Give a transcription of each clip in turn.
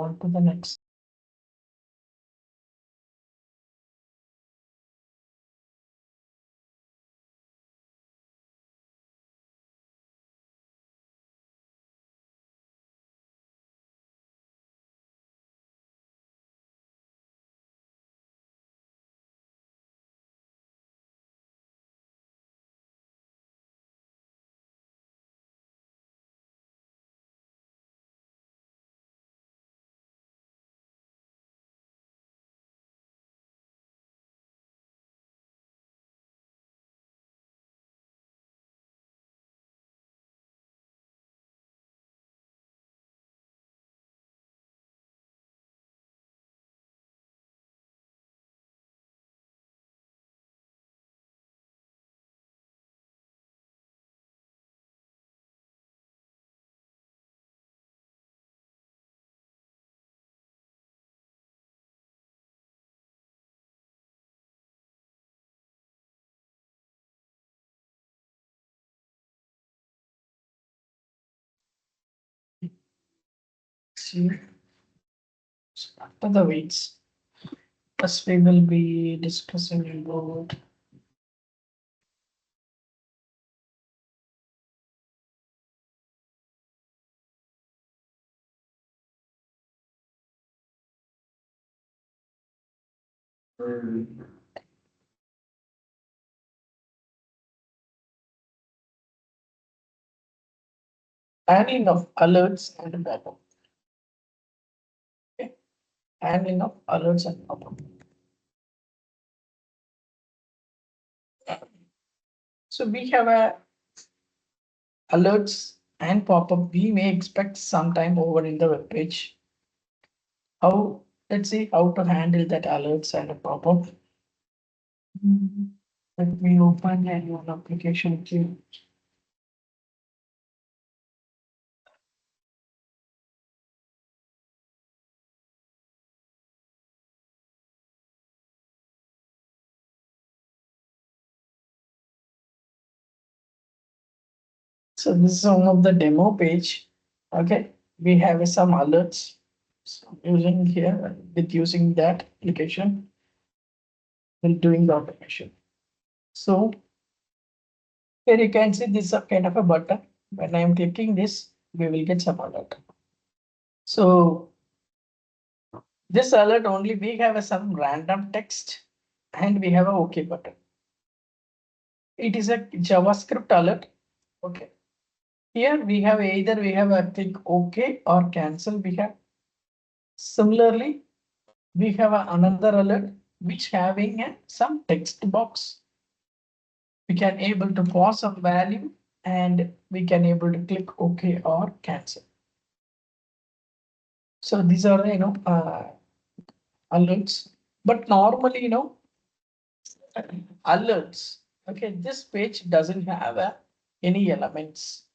on to the next. See, after the weights, first we will be discussing about handling of alerts and backup. Okay, handling of alerts and backup. So we have a alerts and pop-up we may expect sometime over in the web page. How, let's see how to handle that alerts and a pop-up. Let me open a new application queue. So this is one of the demo page. Okay, we have some alerts. So I'm using here with using that application and doing the automation. So here you can see this is kind of a button. When I am clicking this, we will get some alert. So this alert only we have some random text and we have a OK button. It is a JavaScript alert. Okay. Here we have either we have a click OK or cancel. We have similarly, we have another alert which having some text box. We can able to pause some value and we can able to click OK or cancel. So these are alerts, but normally alerts. Okay, this page doesn't have any elements.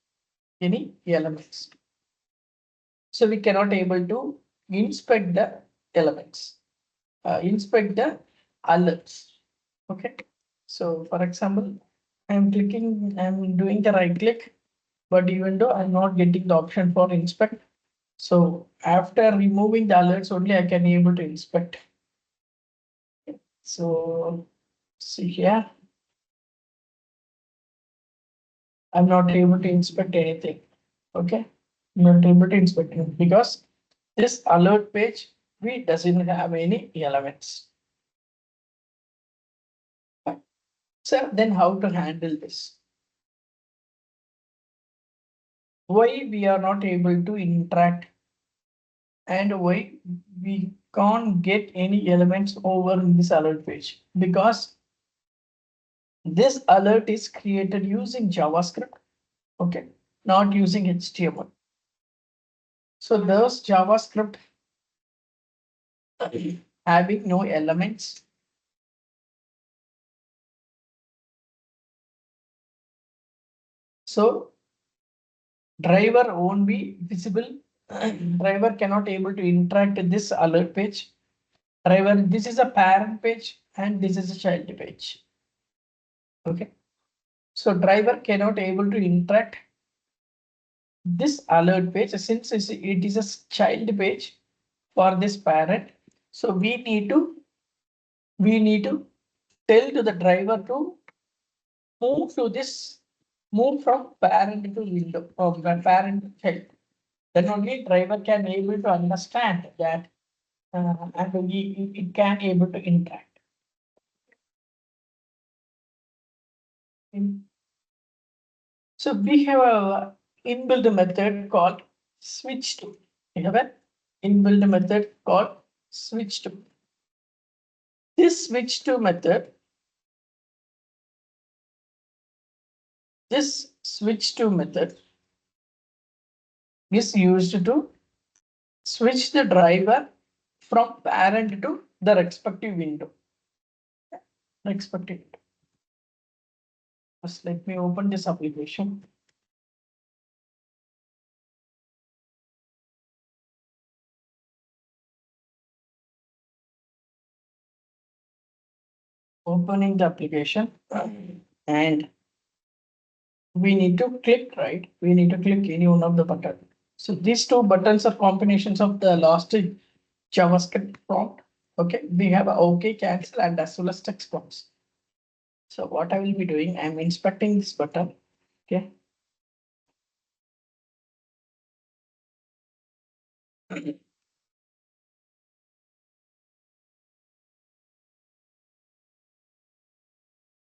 So we cannot able to inspect the elements, inspect the alerts. Okay, so for example, I'm doing the right click, but even though I'm not getting the option for inspect. So after removing the alerts only I can able to inspect. So see here, I'm not able to inspect anything. Okay, I'm not able to inspect it because this alert page we doesn't have any elements. So then how to handle this? Why we are not able to interact and why we can't get any elements over in this alert page? Because this alert is created using JavaScript, okay, not using HTML. So those JavaScript having no elements. So driver won't be visible. Driver cannot able to interact with this alert page. Driver, this is a parent page and this is a child page. Okay. So driver cannot able to interact this alert page since it is a child page. for this parent. So we need to tell to the driver to move from parent to window, from the parent to child. Then only driver can able to understand that, and it can able to interact. So we have a inbuilt method called switch to. We have an inbuilt method called switch to. This switch to method, this switch to method is used to switch the driver from parent to the respective window. Respective. First, let me open this application. Opening the application, and we need to click, right? We need to click any one of the button. So these two buttons are combinations of the last JavaScript prompt. Okay, we have a OK, cancel, and as well as text box. So what I will be doing, I'm inspecting this button. Okay.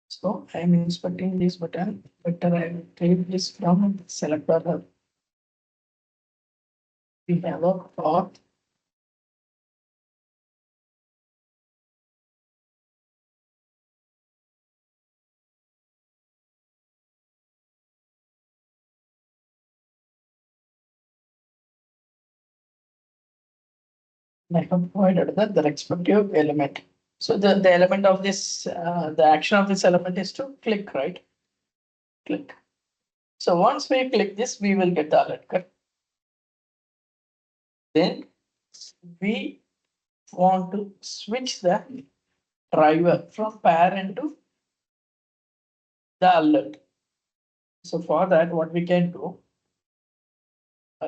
So I'm inspecting this button. Better I will take this from selector. We have a path. I have provided the respective element. So the element of this, the action of this element is to click, right? Click. So once we click this, we will get the alert. Correct? Then we want to switch the driver from parent to the alert. So for that, what we can do,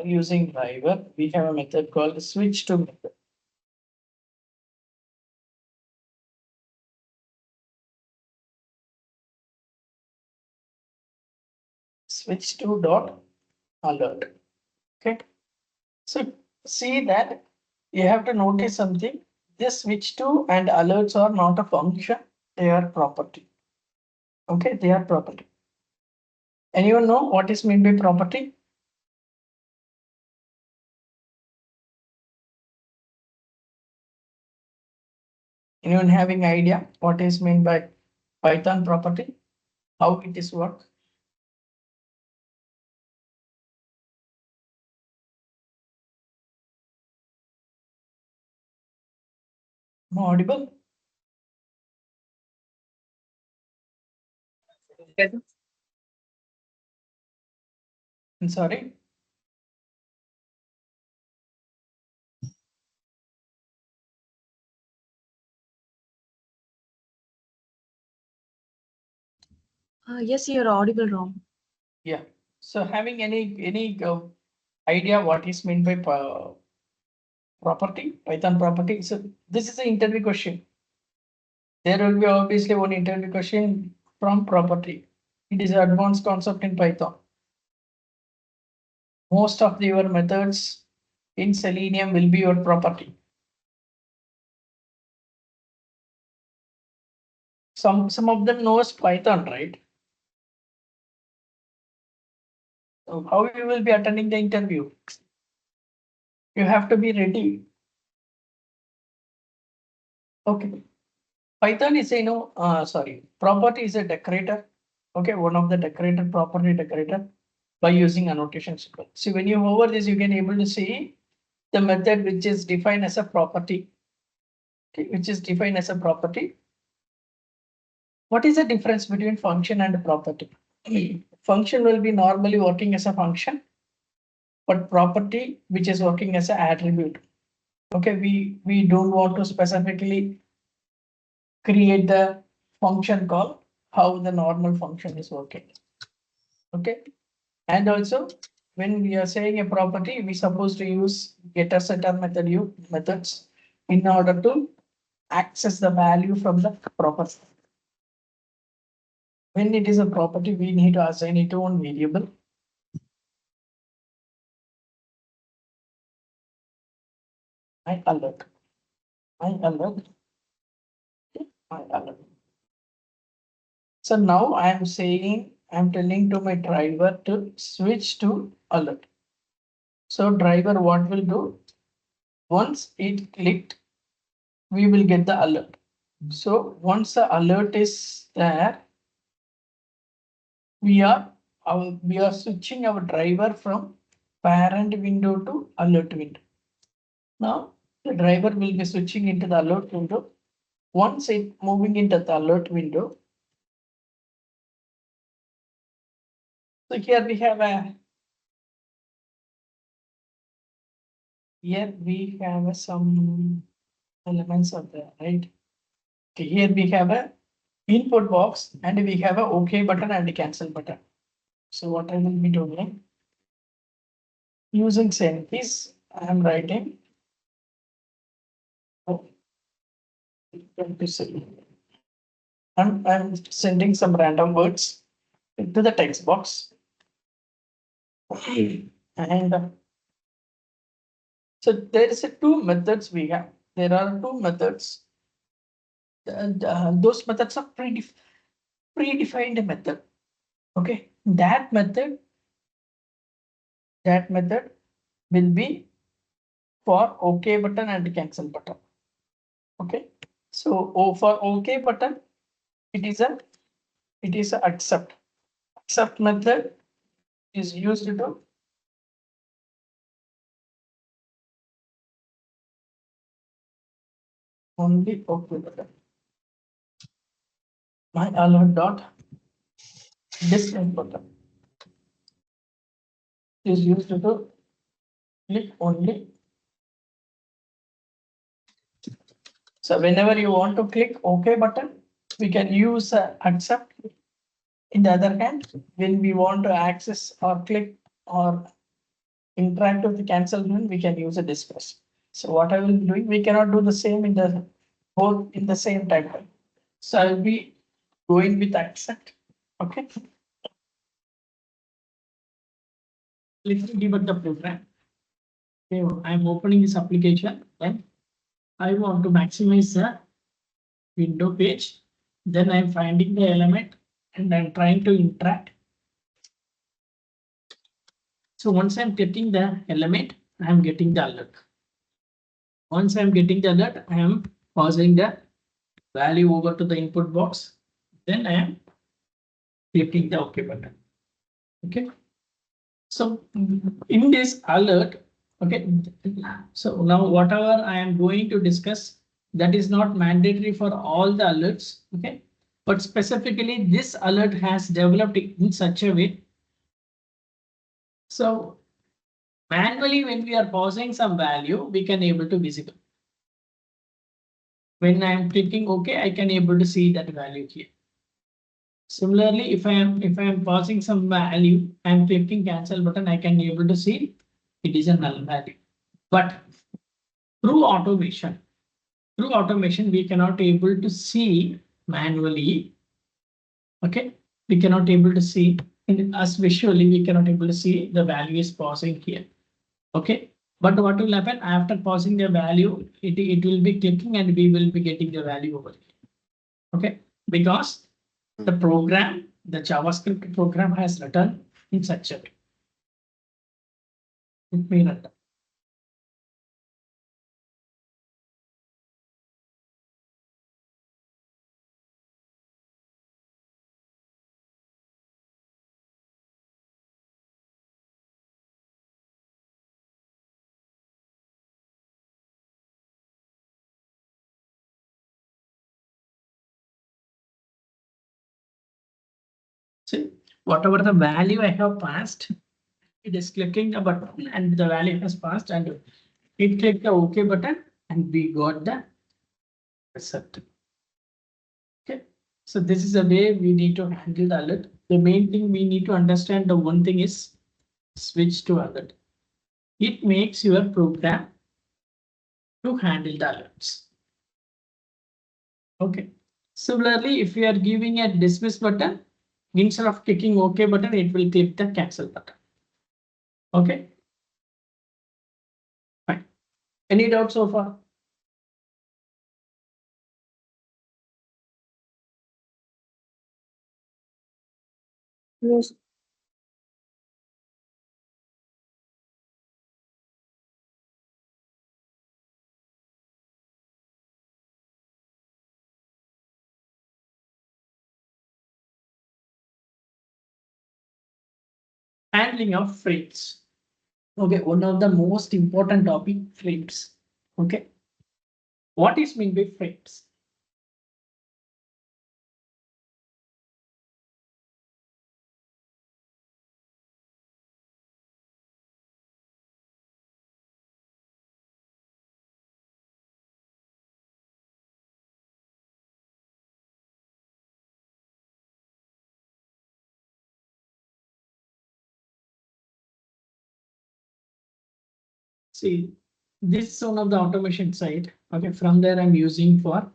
using driver, we have a method called switch to method. Switch to dot alert. Okay. So see that you have to notice something. This switch to and alerts are not a function, they are property. Okay, they are property. Anyone know what is meant by property? Anyone having idea what is meant by Python property? How it is work? Am I audible? I'm sorry. Yes, you're audible, Rom. Yeah. So having any idea what is meant by property, Python property? So this is an interview question. There will be obviously one interview question from property. It is an advanced concept in Python. Most of your methods in Selenium will be your property. Some of them knows Python, right? So how you will be attending the interview? You have to be ready. Okay. Python is property is a decorator. Okay, one of the decorator, property decorator, by using annotation symbol. See, when you hover this, you can able to see the method which is defined as a property. Okay, which is defined as a property. What is the difference between function and property? Function will be normally working as a function, but property which is working as an attribute. Okay, we don't want to specifically create the function call how the normal function is working. Okay, and also when we are saying a property, we supposed to use getter setter methods in order to access the value from the property. When it is a property, we need to assign it to one variable. My alert, my alert, my alert. So now I am saying, I'm telling to my driver to switch to alert. So driver, what will do? Once it clicked, we will get the alert. So once the alert is there, we are switching our driver from parent window to alert window. Now the driver will be switching into the alert window. Once it moving into the alert window, so here we have some elements of there, right? Okay, here we have a input box and we have a OK button and a cancel button. So what I will be doing using sendKeys, I am writing. Oh, I'm sending some random words into the text box. And so there is a two methods we have. There are two methods. And those methods are predefined method. Okay, that method will be for OK button and cancel button. Okay, so for OK button, it is a accept method is used to only OK button. My alert dot dismiss button is used to click only. So whenever you want to click OK button, we can use accept. In the other hand, when we want to access or click or interact with the cancel button, we can use a dismiss. So what I will be doing, we cannot do the same in the both in the same time. So I'll be going with accept. Okay. Let me debug the program. Okay, I'm opening this application. Then I want to maximize the window page. Then I'm finding the element and I'm trying to interact. So once I'm getting the element, I'm getting the alert. Once I'm getting the alert, I am passing the value over to the input box. Then I am clicking the OK button. Okay. So in this alert, okay. So now whatever I am going to discuss, that is not mandatory for all the alerts. Okay. But specifically this alert has developed in such a way. So manually, when we are passing some value, we can able to visible. When I am clicking OK, I can able to see that value here. Similarly, if I am passing some value, I am clicking cancel button, I can be able to see it is a null value. But through automation, we cannot able to see manually. Okay, we cannot able to see in us visually, we cannot able to see the value is passing here. Okay, but what will happen after passing the value, it will be clicking and we will be getting the value over here. Okay, because the program, the JavaScript program has written in such a way. It may not. See, whatever the value I have passed, it is clicking the button and the value has passed and it clicked the OK button and we got the result. Okay, so this is the way we need to handle the alert. The main thing we need to understand, the one thing is switch to alert. It makes your program to handle the alerts. Okay. Similarly, if you are giving a dismiss button, instead of clicking OK button, it will click the cancel button. Okay. Fine. Any doubt so far? Yes. Handling of frames. Okay, one of the most important topic, frames. Okay, what is mean by frames? See, this is one of the automation side. Okay, from there I'm using for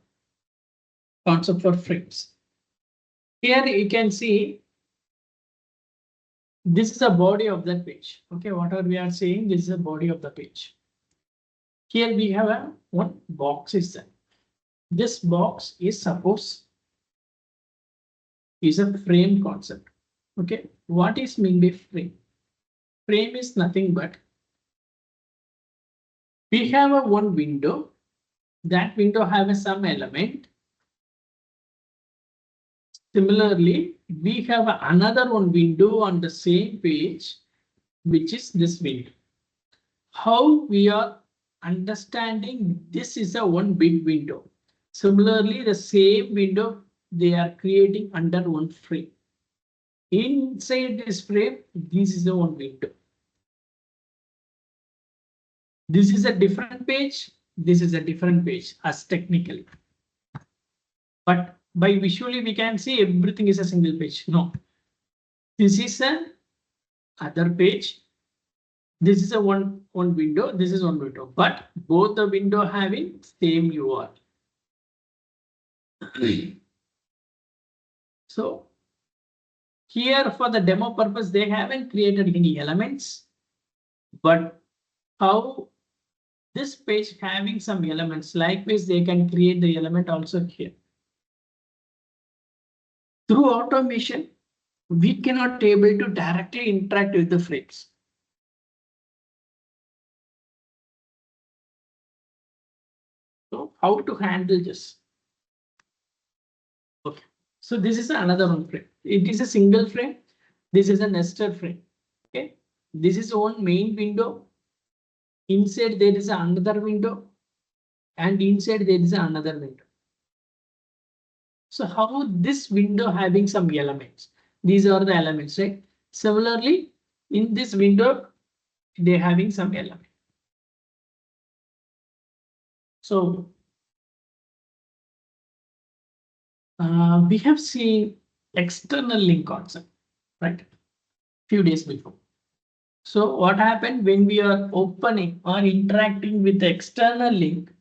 concept for frames. Here you can see this is a body of that page. Okay, whatever we are saying, this is a body of the page. Here we have a one box is there. This box is suppose is a frame concept. Okay, what is mean by frame? Frame is nothing but we have a one window. That window have a some element. Similarly, we have another one window on the same page, which is this window. How we are understanding this is a one big window. Similarly, the same window they are creating under one frame. Inside this frame, this is the one window. This is a different page. This is a different page as technically. But by visually, we can see everything is a single page. No, this is an other page. This is a one window. This is one window, but both the window having same URL. So here for the demo purpose, they haven't created any elements, but how this page having some elements, likewise they can create the element also here. Through automation, we cannot able to directly interact with the frames. So how to handle this? Okay, so this is another one frame. It is a single frame. This is a nested frame. Okay, this is one main window. Inside there is another window, and inside there is another window. So how this window having some elements? These are the elements, right? Similarly, in this window, they having some element. So we have seen external link concept, right? Few days before. So what happened when we are opening or interacting with the external link,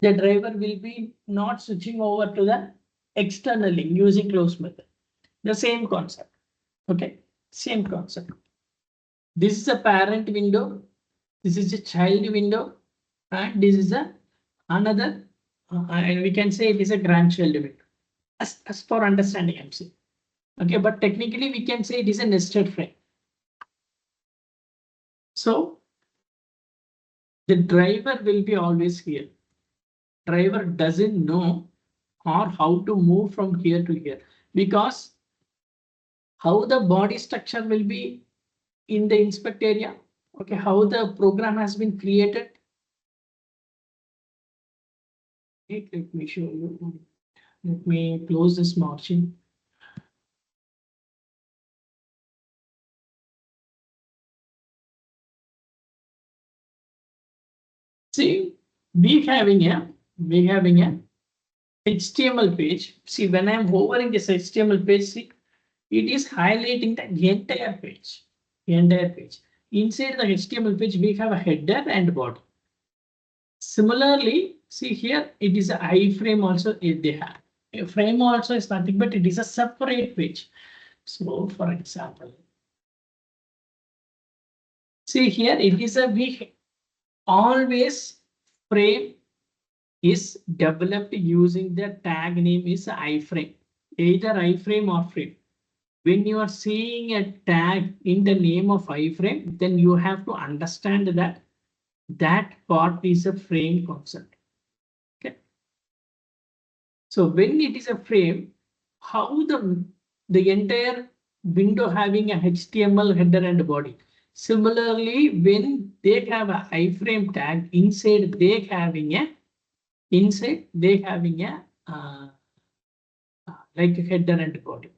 the driver will be not switching over to the external link using close method. The same concept. Okay, same concept. This is a parent window. This is a child window, and this is a another, and we can say it is a grandchild window. As for understanding, I'm saying. Okay, but technically we can say it is a nested frame. So the driver will be always here. Driver doesn't know or how to move from here to here, because how the body structure will be in the inspect area. Okay, how the program has been created. Let me show you. Let me close this margin. See, we having a HTML page. See, when I'm hovering this HTML page, see, it is highlighting the entire page. Entire page. inside the HTML page, we have a header and body. Similarly, see here, it is a iframe also they have. A frame also is nothing but it is a separate page. So for example, see here, it is a we always frame is developed using the tag name is iframe, either iframe or frame. When you are seeing a tag in the name of iframe, then you have to understand that that part is a frame concept. Okay. So when it is a frame, how the entire window having a HTML header and body. Similarly, when they have a iframe tag inside, they having a like a header and body.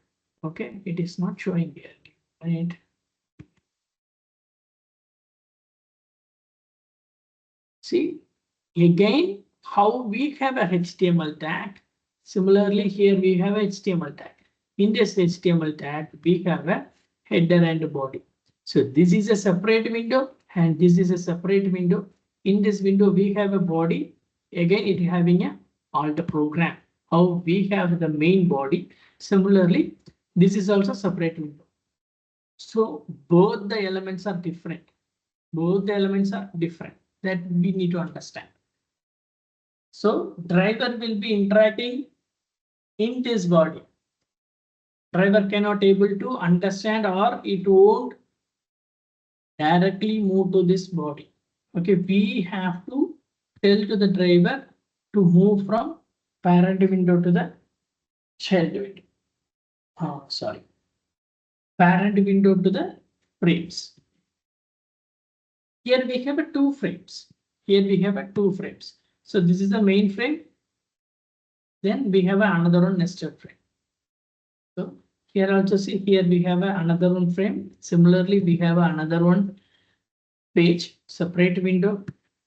Okay, it is not showing here. Right. See again how we have a HTML tag. Similarly, here we have a HTML tag. In this HTML tag, we have a header and body. So this is a separate window and this is a separate window. In this window, we have a body. Again, it having a alt program. How we have the main body. Similarly, this is also separate window. So both the elements are different. Both the elements are different. That we need to understand. So driver will be interacting in this body. Driver cannot able to understand or it won't directly move to this body. Okay, we have to tell to the driver to move from parent window to the child window. Oh, sorry. Parent window to the frames. Here we have a two frames. Here we have a two frames. So this is the main frame. Then we have another one nested frame. So here also see here we have another one frame. Similarly, we have another one page, separate window.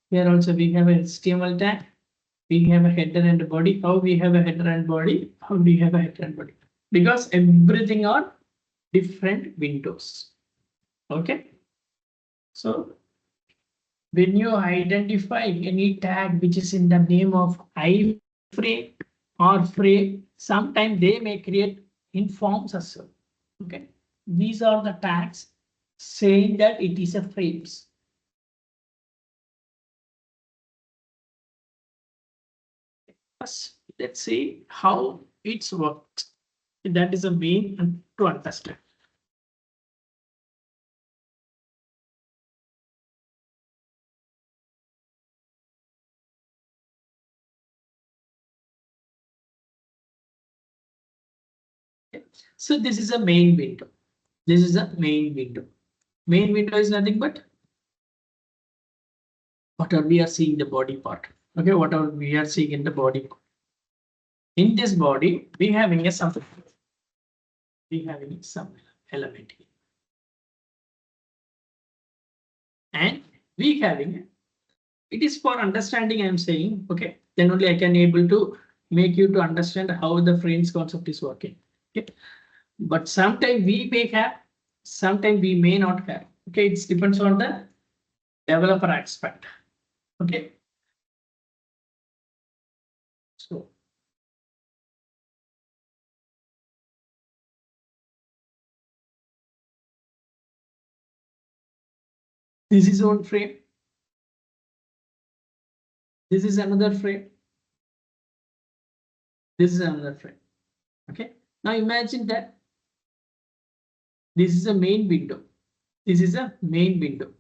Here also we have a HTML tag. We have a header and body. How we have a header and body? How we have a header and body? Because everything are different windows. Okay. So when you identify any tag which is in the name of iframe or frame, sometimes they may create in forms as well. Okay, these are the tags saying that it is a frames. First, let's see how it works. That is a main to understand. So this is a main window. This is a main window. Main window is nothing but whatever we are seeing the body part. Okay, whatever we are seeing in the body. In this body, we having a some element here. And we having it is for understanding. I'm saying okay, then only I can able to make you to understand how the frames concept is working. Okay, but sometimes we may have, sometimes we may not have. Okay, it depends on the developer aspect. Okay, so this is one frame. This is another frame. This is another frame. Okay, now imagine that this is a main window. This is a main window.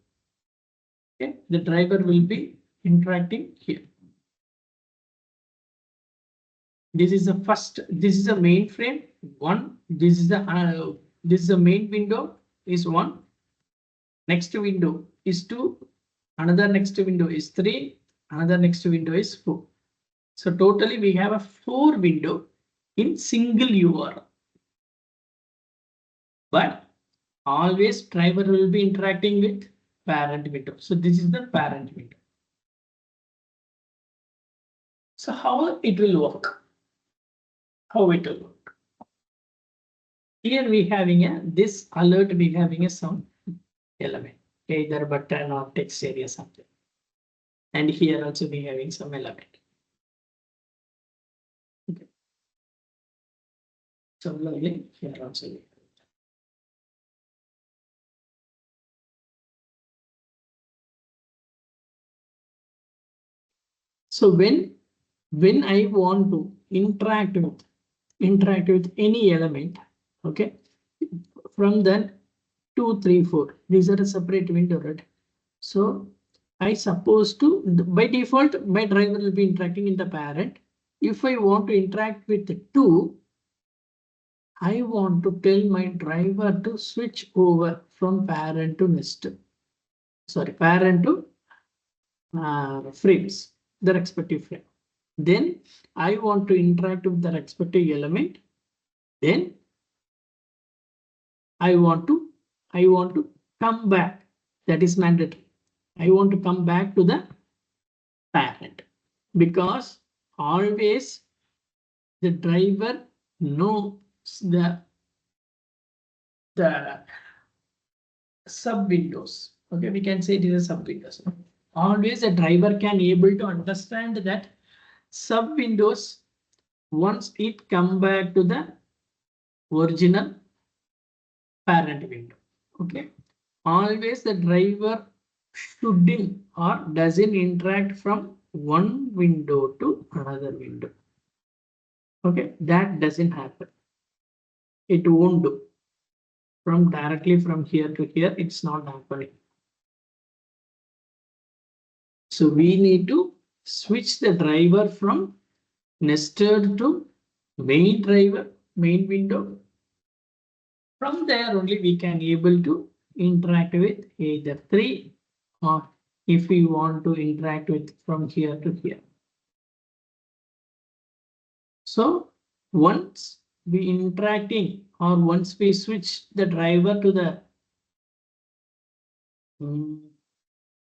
Okay, the driver will be interacting here. This is the first. This is a main frame one. This is the main window is one. Next window is two. Another next window is three. Another next window is four. So totally we have a four window in single URL. But always driver will be interacting with parent window. So this is the parent window. So how it will work? How it will work? Here we having a this alert we having a some element. either button or text area something. And here also we having some element. Okay. Similarly, here also we have. So when I want to interact with any element, okay, from the 2, 3, 4, these are a separate window, right? So I suppose to, by default, my driver will be interacting in the parent. If I want to interact with the 2, I want to tell my driver to switch over from parent to nested. Sorry, parent to frames, the respective frame. Then I want to interact with the respective element. Then I want to come back. That is mandatory. I want to come back to the parent because always the driver knows the sub windows. Okay, we can say it is a sub windows. Always a driver can able to understand that sub windows once it come back to the original parent window. Okay, always the driver shouldn't or doesn't interact from one window to another window. Okay, that doesn't happen. It won't do. From directly from here to here, it's not happening. So we need to switch the driver from nested to main driver, main window. From there only we can able to interact with either 3 or if we want to interact with from here to here. So once we interacting or once we switch the driver to the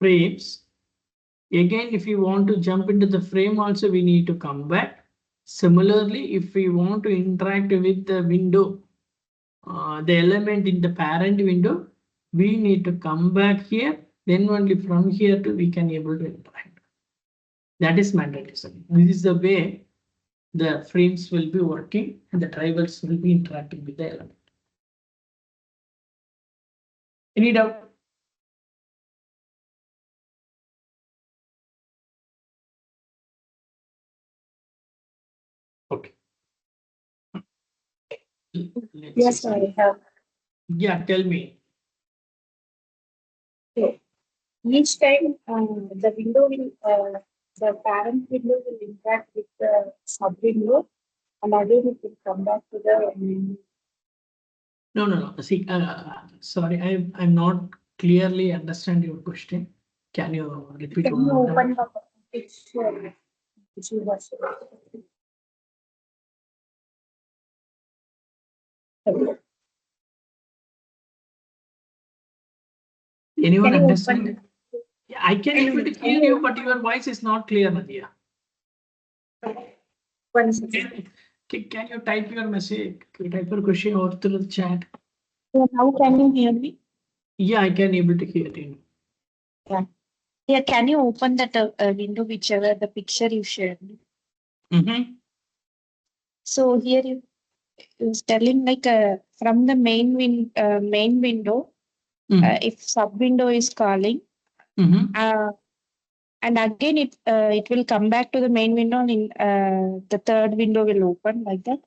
frames, again if you want to jump into the frame also we need to come back. Similarly, if we want to interact with the window, the element in the parent window, we need to come back here. Then only from here to we can able to interact. That is mandatory. This is the way the frames will be working and the drivers will be interacting with the element. Any doubt? Okay. Yes, I have. Yeah, tell me. So each time the window will, the parent window will interact with the sub window, and again it will come back to the main. No. See, sorry, I'm not clearly understand your question. Can you repeat Can one you more time? open the picture? Which you was. Anyone Can you understand? open? Yeah, I can able to hear you, but your voice is not clear, Nadia. One second. Can you type your message? Can you type your question or through the chat? So now can you hear me? Yeah, I can able to hear you. Yeah. Yeah, can you open that window, whichever the picture you shared? So here you is telling like from the main window, if sub window is calling, and again it will come back to the main window and in the third window will open like that.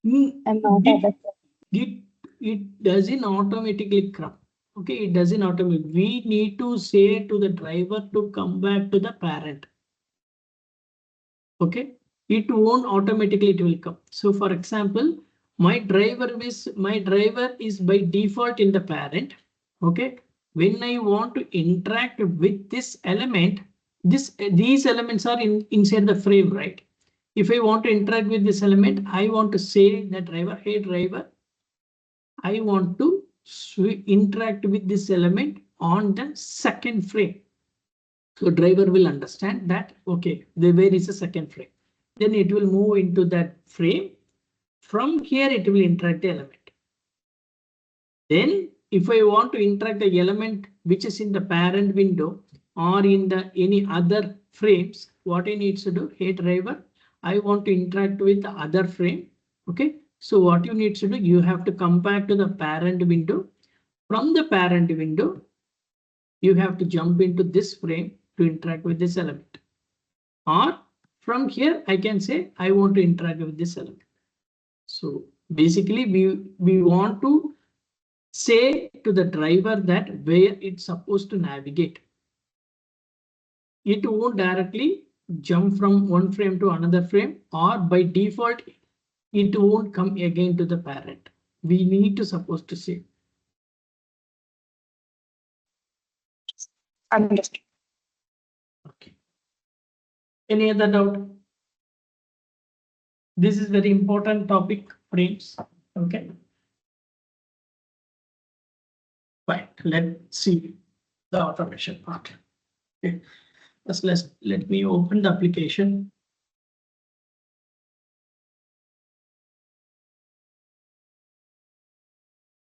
And not other. It doesn't automatically come. Okay, it doesn't automatically. We need to say to the driver to come back to the parent. Okay, it won't automatically, it will come. So for example, my driver is by default in the parent. Okay, when I want to interact with this element, these elements are inside the frame, right? If I want to interact with this element, I want to say the driver, hey driver, I want to interact with this element on the second frame. So driver will understand that, okay, where is the second frame? Then it will move into that frame. From here, it will interact the element. Then if I want to interact the element which is in the parent window or in the any other frames, what I need to do, hey driver, I want to interact with the other frame. Okay, so what you need to do, you have to come back to the parent window. From the parent window, you have to jump into this frame to interact with this element. Or from here, I can say I want to interact with this element. So basically, we want to say to the driver that where it's supposed to navigate. It won't directly jump from one frame to another frame, or by default, it won't come again to the parent. We need to supposed to say. Understood. Okay. Any other doubt? This is very important topic, frames. Okay. Fine. Let's see the automation part. Okay. First, let me open the application.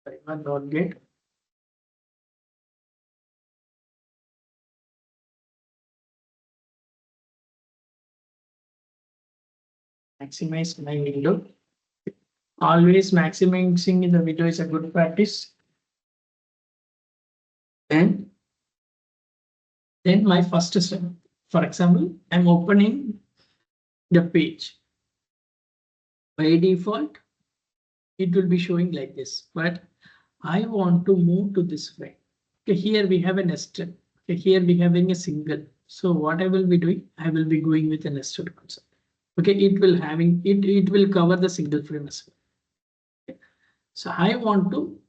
Driver.get. Maximize my window. Always maximizing the window is a good practice. And then my first step. For example, I'm opening the page. By default, it will be showing like this, but I want to move to this frame. Okay, here we have a nested. Okay, here we having a single. So what I will be doing, I will be going with a nested concept. Okay, it will having it will cover the single frame as well. Okay. So I want to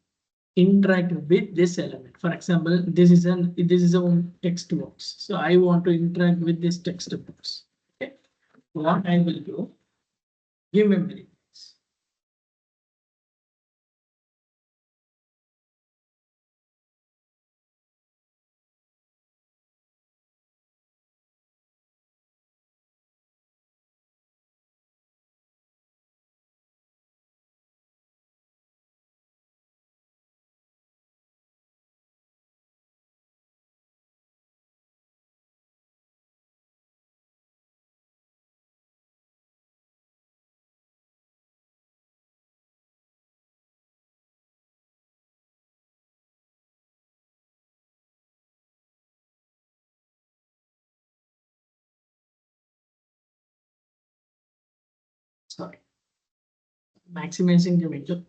interact with this element. For example, this is a text box. So I want to interact with this text box. Okay. What I will do, give me a minute. Sorry. Maximizing the window.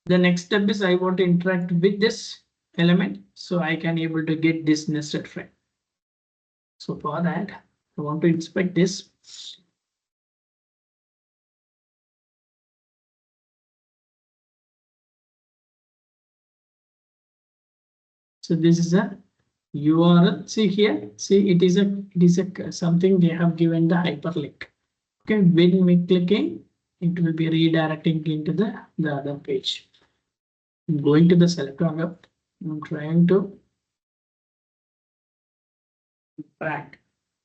The next step is I want to interact with this element so I can able to get this nested frame. So for that, I want to inspect this. So this is a URL. See here, see it is a something they have given the hyperlink. Okay, when we clicking, it will be redirecting into the other page. I'm going to the select object. I'm trying to interact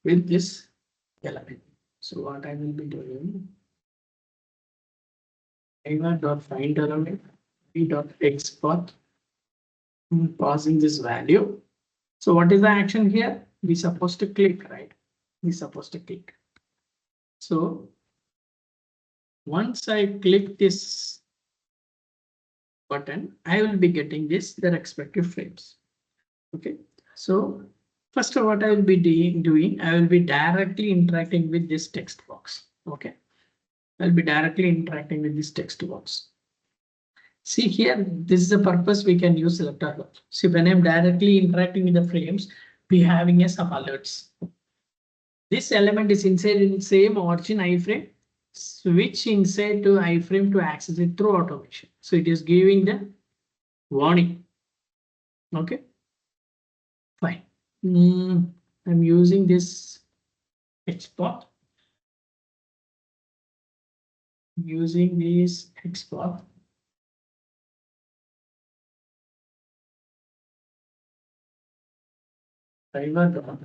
with this element. So what I will be doing, driver.find element, v.export, passing this value. So what is the action here? We supposed to click, right? We supposed to click. So once I click this button, I will be getting the respective frames. Okay. So first of what I will be doing, I will be directly interacting with this text box. Okay. I'll be directly interacting with this text box. See here, this is the purpose we can use selector alert. See, when I'm directly interacting with the frames, we having some alerts. This element is inside in same origin iframe, switch inside to iframe to access it through automation. So it is giving the warning. Okay, fine. I'm using this export. Using this export. Driver.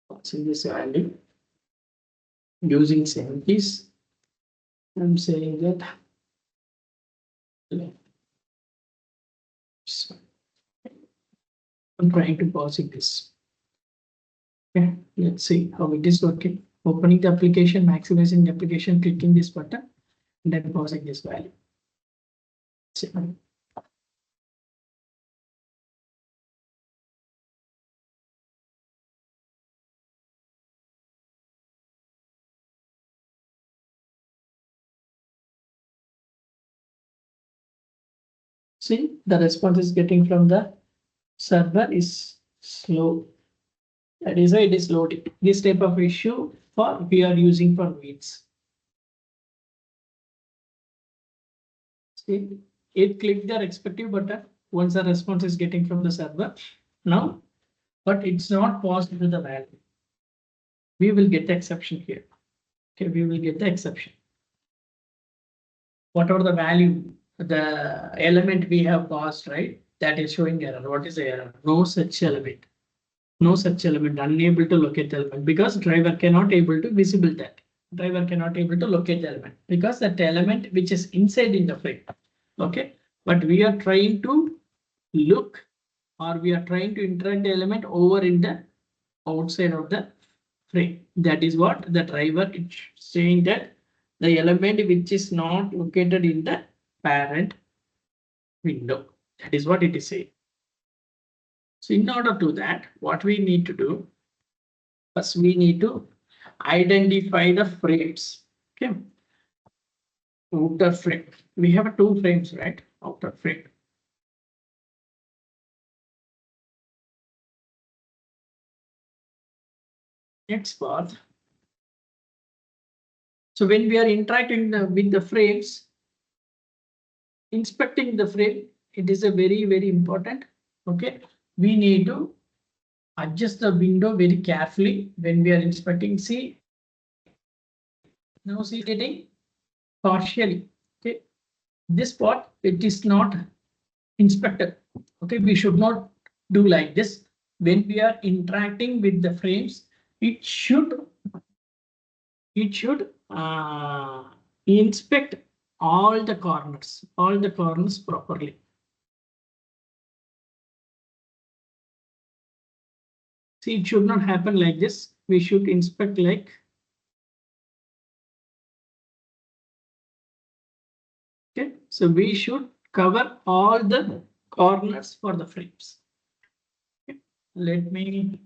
What's in this value? using sendKeys. I'm saying that. I'm trying to pause this. Okay, let's see how it is working. Opening the application, maximizing the application, clicking this button, and then pausing this value. See. See, the response is getting from the server is slow. That is why it is loading. This type of issue we are using for weights. See, it clicked the respective button once the response is getting from the server. Now, but it's not paused to the value. We will get the exception here. Okay, we will get the exception. Whatever the value, the element we have passed, right? That is showing error. What is the error? No such element. No such element, unable to locate the element, because driver cannot able to visible that. Driver cannot able to locate the element because that element which is inside in the frame. Okay, but we are trying to look, or we are trying to interact the element over in the outside of the frame. That is what the driver is saying, that the element which is not located in the parent window. That is what it is saying. So in order to that, what we need to do, first we need to identify the frames. Okay, outer frame. We have two frames, right? Outer frame. Next part. So when we are interacting with the frames, inspecting the frame, it is a very important. Okay, we need to adjust the window very carefully when we are inspecting. See, now see getting partially. Okay, this part it is not inspected. Okay, we should not do like this. When we are interacting with the frames, it should inspect all the corners properly. See, it should not happen like this. We should inspect like. Okay, so we should cover all the corners for the frames. Okay. Let me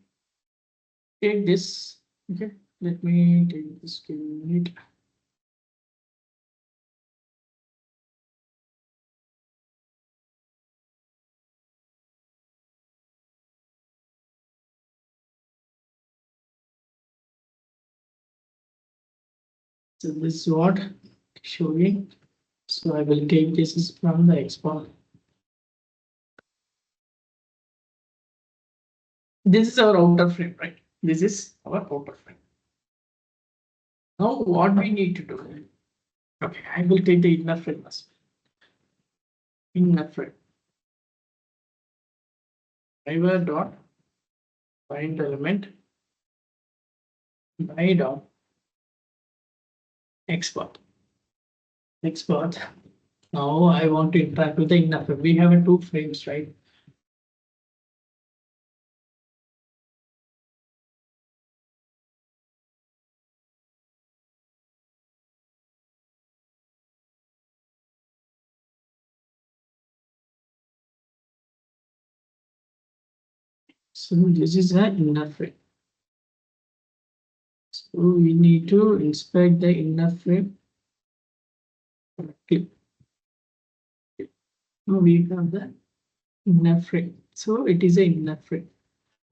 take this. Okay, let me take this. Give me a minute. So this is what showing. So I will take this from the export. This is our outer frame, right? This is our outer frame. Now what we need to do? Okay, I will take the inner frame as well. Inner frame. Driver dot find element by dot export. Export. Now I want to interact with the inner frame. We have two frames, right? So this is the inner frame. So we need to inspect the inner frame. Okay. Now we have the inner frame. So it is an inner frame.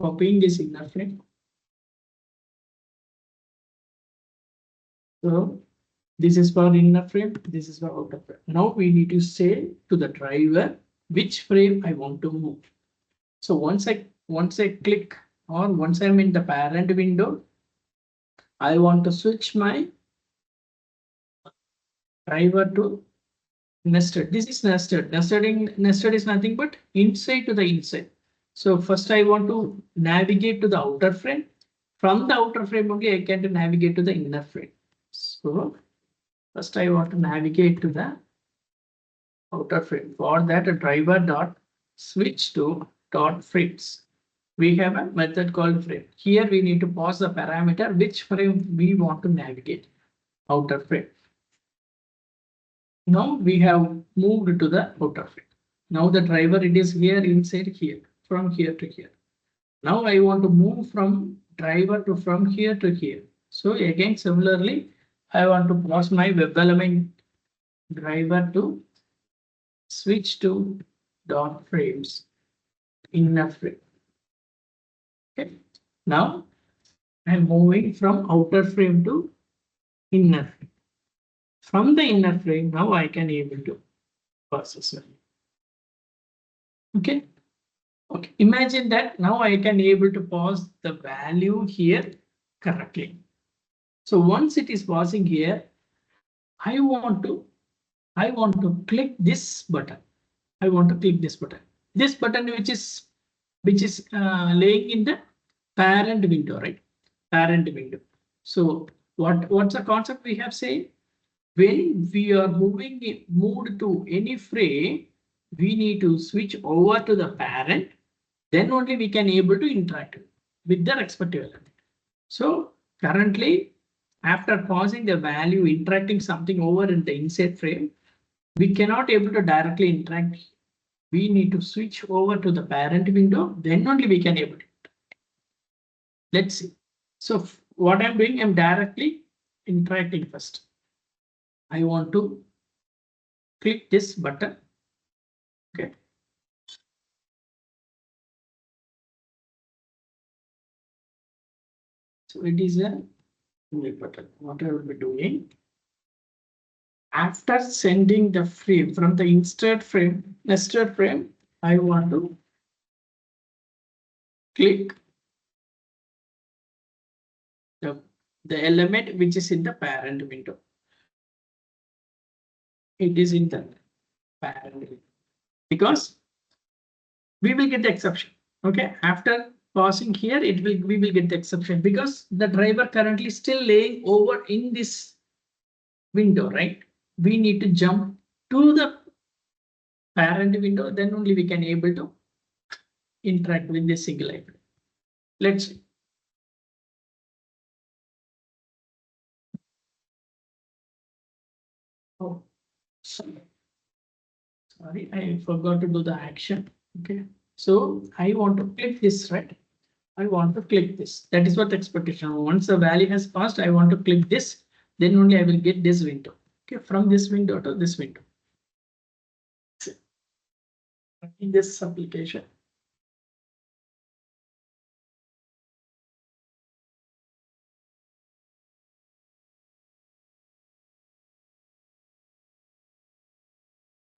Copying this inner frame. So this is for inner frame. This is for outer frame. Now we need to say to the driver which frame I want to move. So once I click, or once I'm in the parent window, I want to switch my driver to nested. This is nested. Nested is nothing but inside to the inside. So first I want to navigate to the outer frame. From the outer frame only I can navigate to the inner frame. So first I want to navigate to the outer frame. For that, a driver dot switch to dot frames. We have a method called frame. Here we need to pass the parameter which frame we want to navigate, outer frame. Now we have moved to the outer frame. Now the driver, it is here inside here, from here to here. Now I want to move from driver to from here to here. So again, similarly, I want to pass my web element driver to switch to dot frames inner frame. Okay. Now I'm moving from outer frame to inner frame. From the inner frame, now I can able to process it. Okay. Okay. Imagine that now I can able to pass the value here correctly. So once it is passing here, I want to click this button. I want to click this button. This button which is laying in the parent window, right? Parent window. So what's the concept we have said? When we are moved to any frame, we need to switch over to the parent. Then only we can able to interact with the respective element. So currently, after passing the value, interacting something over in the inside frame, we cannot able to directly interact. We need to switch over to the parent window. Then only we can able to. Let's see. So what I'm doing, I'm directly interacting first. I want to click this button. Okay. So it is a button. What I will be doing after sending the frame from the nested frame, I want to click the element which is in the parent window. It is in the parent window because we will get the exception. Okay, after passing here, we will get the exception because the driver currently still laying over in this window, right? We need to jump to the parent window, then only we can able to interact with this single item. Let's see. Oh, sorry, I forgot to do the action. Okay, so I want to click this, right? I want to click this. That is what the expectation. Once the value has passed, I want to click this. Then only I will get this window. Okay, from this window to this window. In this application.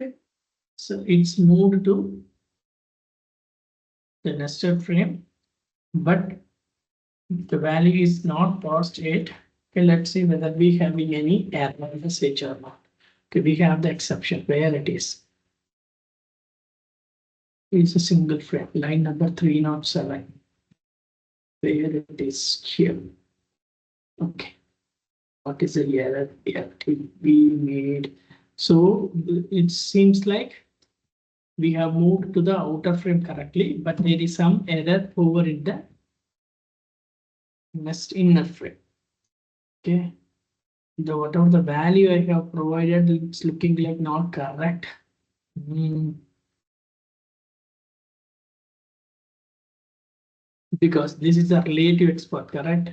Okay. So it's moved to the nested frame, but the value is not passed yet. Okay, let's see whether we having any error message or not. Okay, we have the exception where it is. It's a single frame, line number 307. Where it is here. Okay. What is the error here to be made? So it seems like we have moved to the outer frame correctly, but there is some error over in the inner frame. Okay. Whatever the value I have provided, it's looking like not correct. Because this is a relative export, correct?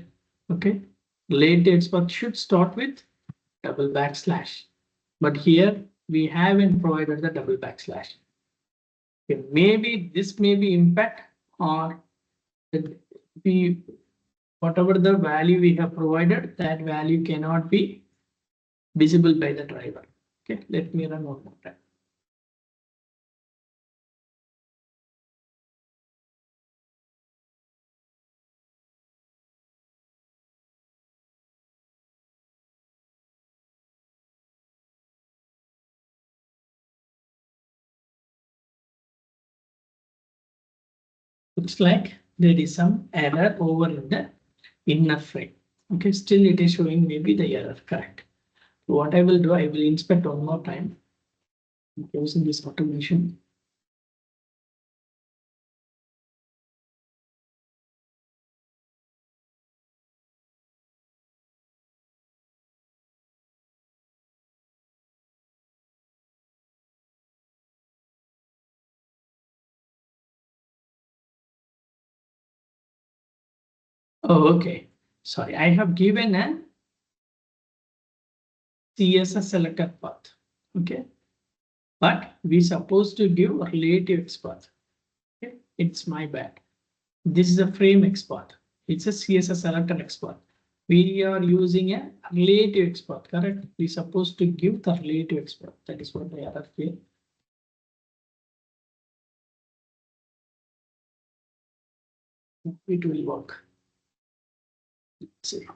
Okay. Relative export should start with double backslash. But here we haven't provided the double backslash. Okay. Maybe this may be impact or we whatever the value we have provided, that value cannot be visible by the driver. Okay, let me run one more time. Looks like there is some error over in the inner frame. Okay, still it is showing maybe the error. Correct. What I will do, I will inspect one more time using this automation. Oh, okay. Sorry, I have given a CSS selector path. Okay, but we supposed to give relative XPath. Okay, it's my bad. This is a frame XPath. It's a CSS selector XPath. We are using a relative XPath, correct? We supposed to give the relative XPath. That is what the error here. It will work. Let's see.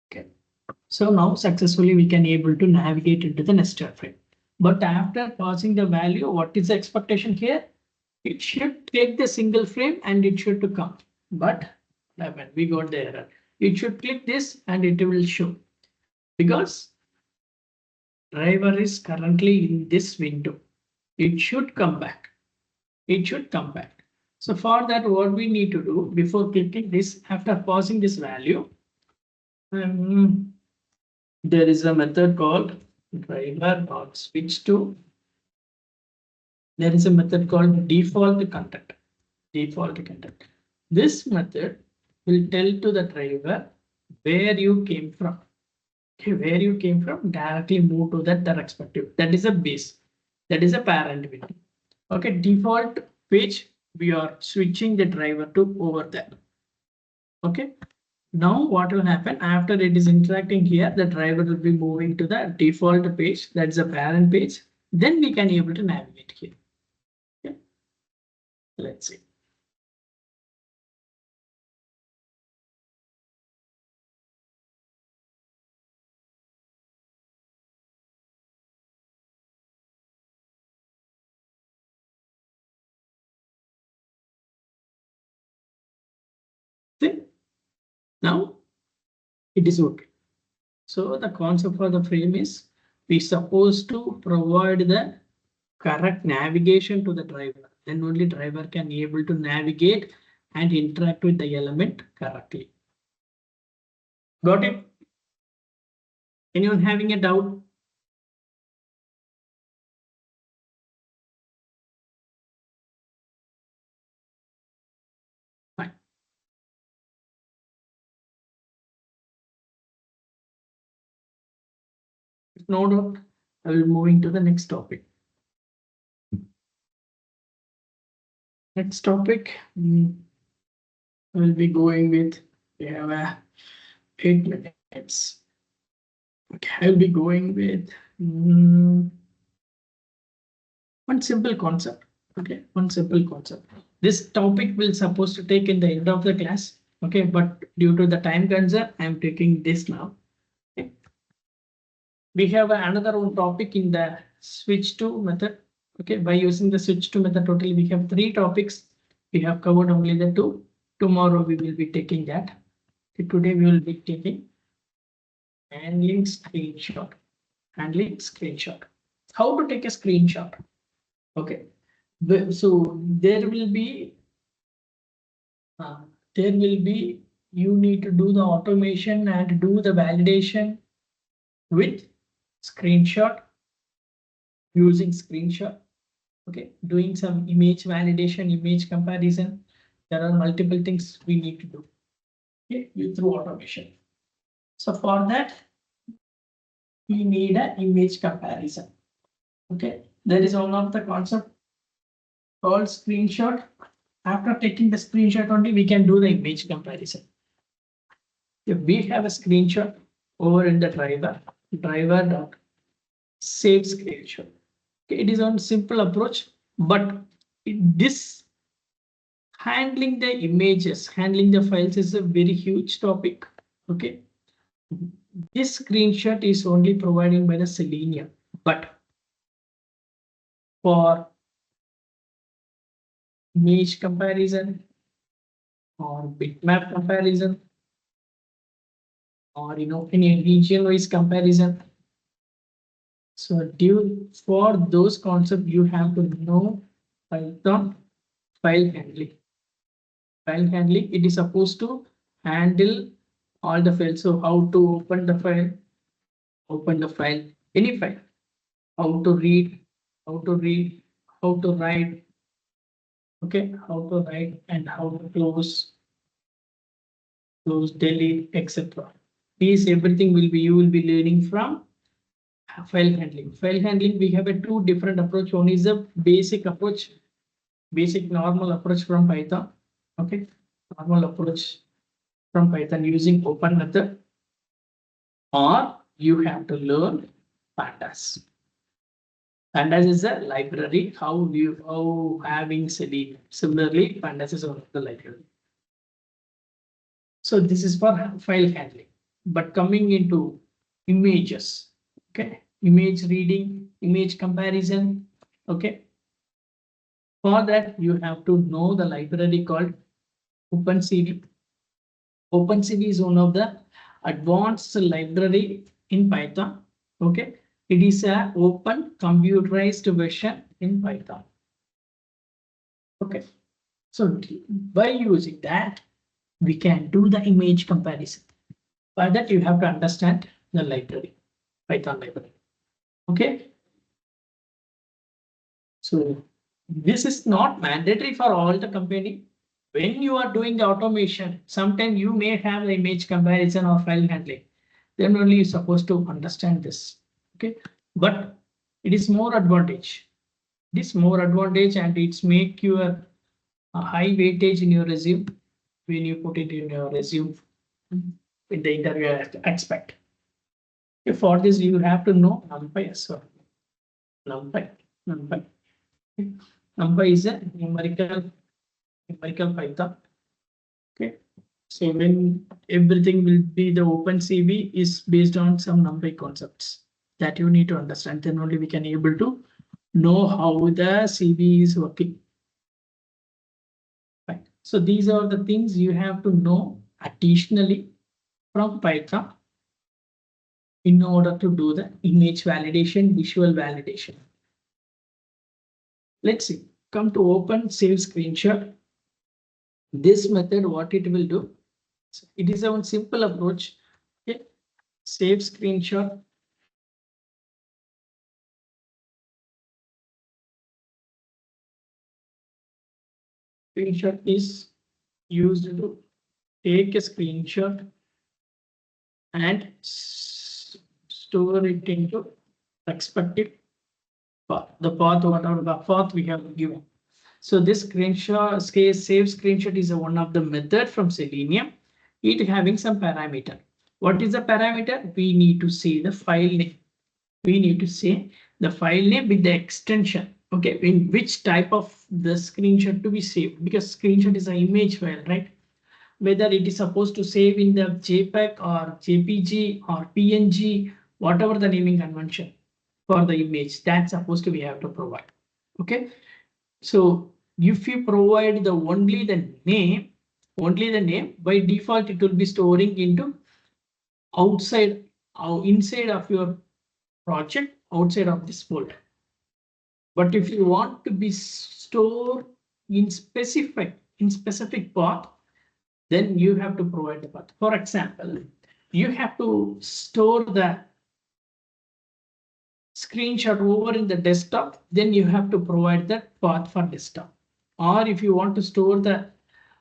Okay. So now successfully we can able to navigate into the nested frame. But after passing the value, what is the expectation here? It should take the single frame and it should to come. But we got the error. It should click this and it will show because driver is currently in this window. It should come back. It should come back. So for that, what we need to do before clicking this, after passing this value, there is a method called driver.switch to. There is a method called default content. Default content. This method will tell to the driver where you came from. Okay, where you came from, directly move to that the respective. That is a base. That is a parent window. Okay, default page, we are switching the driver to over there. Okay, now what will happen after it is interacting here, the driver will be moving to the default page. That's a parent page. Then we can able to navigate here. Okay, let's see. See? Now it is okay. So the concept for the frame is we supposed to provide the correct navigation to the driver. Then only driver can be able to navigate and interact with the element correctly. Got it? Anyone having a doubt? Fine. If no doubt, I will moving to the next topic. Next topic, I will be going with, we have 8 minutes. Okay, I'll be going with one simple concept. Okay, one simple concept. This topic will supposed to take in the end of the class. Okay, but due to the time concern, I'm taking this now. Okay. We have another one topic in the switch to method. Okay, by using the switch to method, totally we have 3 topics. We have covered only the 2. Tomorrow we will be taking that. Okay, today we will be taking handling screenshot. Handling screenshot. How to take a screenshot? Okay, so there will be you need to do the automation and do the validation with screenshot, using screenshot. Okay, doing some image validation, image comparison. There are multiple things we need to do. Okay, through automation. So for that, we need an image comparison. Okay, there is one of the concept called screenshot. After taking the screenshot only, we can do the image comparison. If we have a screenshot over in the driver dot save screenshot. Okay, it is on simple approach, but this Handling the images, handling the files is a very huge topic. Okay. This screenshot is only provided by the Selenium, but for image comparison or bitmap comparison, or any region-wise comparison. So for those concepts, you have to know Python file handling. File handling, it is supposed to handle all the files. So how to open the file, any file, how to read, how to read, how to write, okay, how to write and how to close, delete, etc. These everything you will be learning from file handling. File handling, we have a two different approach. One is a basic approach, basic normal approach from Python. Okay, normal approach from Python using open method, or you have to learn pandas. Pandas is a library. How having Selenium. Similarly, pandas is one of the library. So this is for file handling. But coming into images, okay, image reading, image comparison, okay. For that, you have to know the library called OpenCV. OpenCV is one of the advanced library in Python. Okay, it is a open computerized version in Python. Okay, so by using that, we can do the image comparison. For that, you have to understand the library, Python library. Okay, so this is not mandatory for all the company. When you are doing the automation, sometimes you may have the image comparison or file handling. Then only you're supposed to understand this. Okay, but it is more advantage. This more advantage, and it's make your high weightage in your resume when you put it in your resume in the interview aspect. For this, you have to know NumPy as well. NumPy, NumPy. NumPy is a numerical Python. Okay, so when everything will be the OpenCV is based on some NumPy concepts that you need to understand. Then only we can able to know how the CV is working. Right. So these are the things you have to know additionally from Python in order to do the image validation, visual validation. Let's see. Come to open save screenshot. This method, what it will do, it is a simple approach. Okay. Save screenshot. Screenshot is used to take a screenshot and store it into respective path, the path, whatever the path we have given. So this screenshot, save screenshot is one of the method from Selenium. It having some parameter. What is the parameter? We need to say the file name. We need to say the file name with the extension. Okay, in which type of the screenshot to be saved, because screenshot is an image file, right? Whether it is supposed to save in the JPEG or JPG or PNG, whatever the naming convention for the image, that's supposed to we have to provide. Okay, so if you provide only the name, by default it will be storing into outside or inside of your project, outside of this folder. But if you want to be stored in specific path, then you have to provide the path. For example, you have to store the screenshot over in the desktop, then you have to provide that path for desktop. Or if you want to store the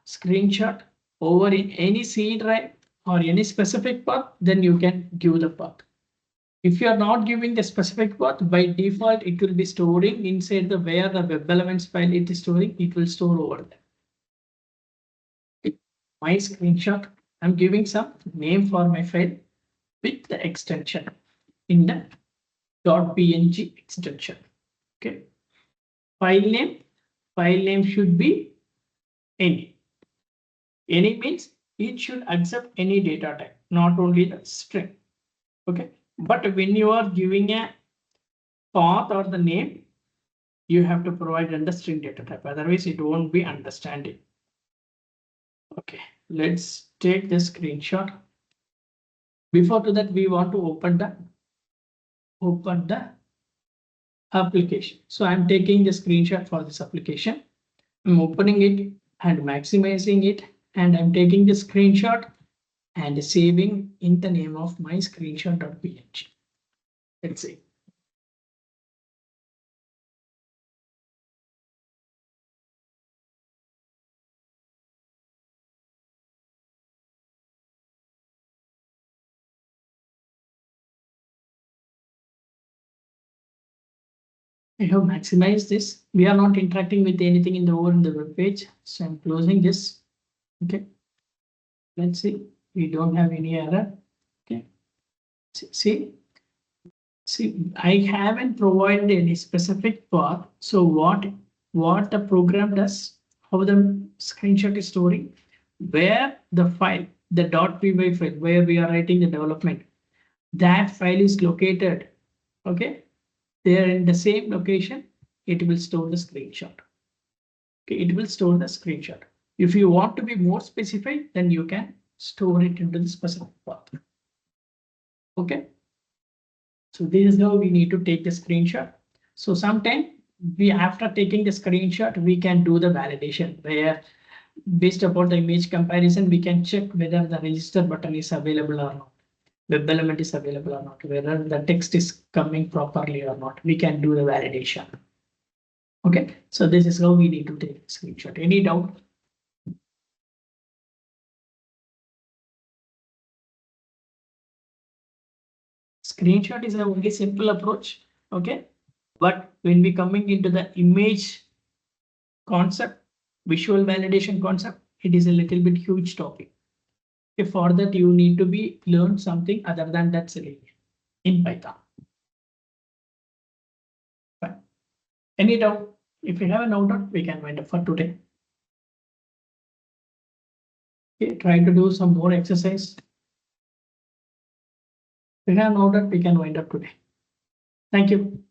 screenshot over in any C drive or any specific path, then you can give the path. If you are not giving the specific path, by default, it will be storing inside the where the web elements file it is storing, it will store over there. My screenshot, I'm giving some name for my file with the extension in the .png extension. Okay. File name should be Any. Any means it should accept any data type, not only the string. Okay. But when you are giving a path or the name, you have to provide under string data type. Otherwise, it won't be understanding. Okay. Let's take the screenshot. Before to that, we want to open the application. So I'm taking the screenshot for this application. I'm opening it and maximizing it, and I'm taking the screenshot and saving in the name of my screenshot.png. Let's see. I have maximized this. We are not interacting with anything in the web page. So I'm closing this. Okay. Let's see. We don't have any error. Okay. See, I haven't provided any specific path. So what the program does, how the screenshot is storing, where the file, the .py file, where we are writing the development, that file is located. Okay. There in the same location, it will store the screenshot. Okay, it will store the screenshot. If you want to be more specific, then you can store it into the specific path. Okay. So this is how we need to take the screenshot. So sometime after taking the screenshot, we can do the validation where based upon the image comparison, we can check whether the register button is available or not, web element is available or not, whether the text is coming properly or not. We can do the validation. Okay, so this is how we need to take a screenshot. Any doubt? Screenshot is a very simple approach. Okay, but when we coming into the image concept, visual validation concept, it is a little bit huge topic. Okay, for that you need to be learn something other than that Selenium in Python. Fine. Any doubt? If you have no doubt, we can wind up for today. Okay, try to do some more exercise. If you have no doubt, we can wind up today. Thank you.